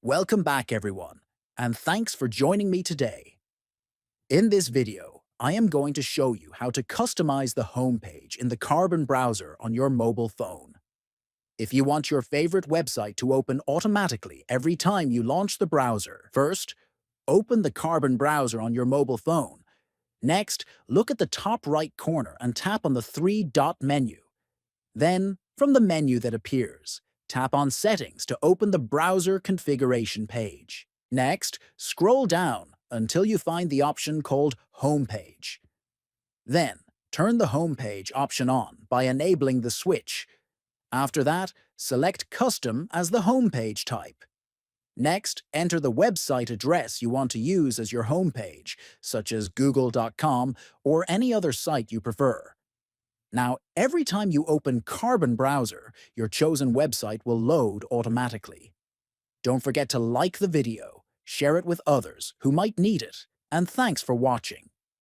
Welcome back everyone, and thanks for joining me today. In this video, I am going to show you how to customize the homepage in the Carbon browser on your mobile phone. If you want your favorite website to open automatically every time you launch the browser, first, open the Carbon browser on your mobile phone. Next, look at the top right corner and tap on the three-dot menu. Then, from the menu that appears, tap on Settings to open the browser configuration page. Next, scroll down until you find the option called Homepage. Then, turn the Homepage option on by enabling the switch. After that, select Custom as the homepage type. Next, enter the website address you want to use as your homepage, such as google.com or any other site you prefer. Now, every time you open Carbon browser, your chosen website will load automatically. Don't forget to like the video, share it with others who might need it, and thanks for watching.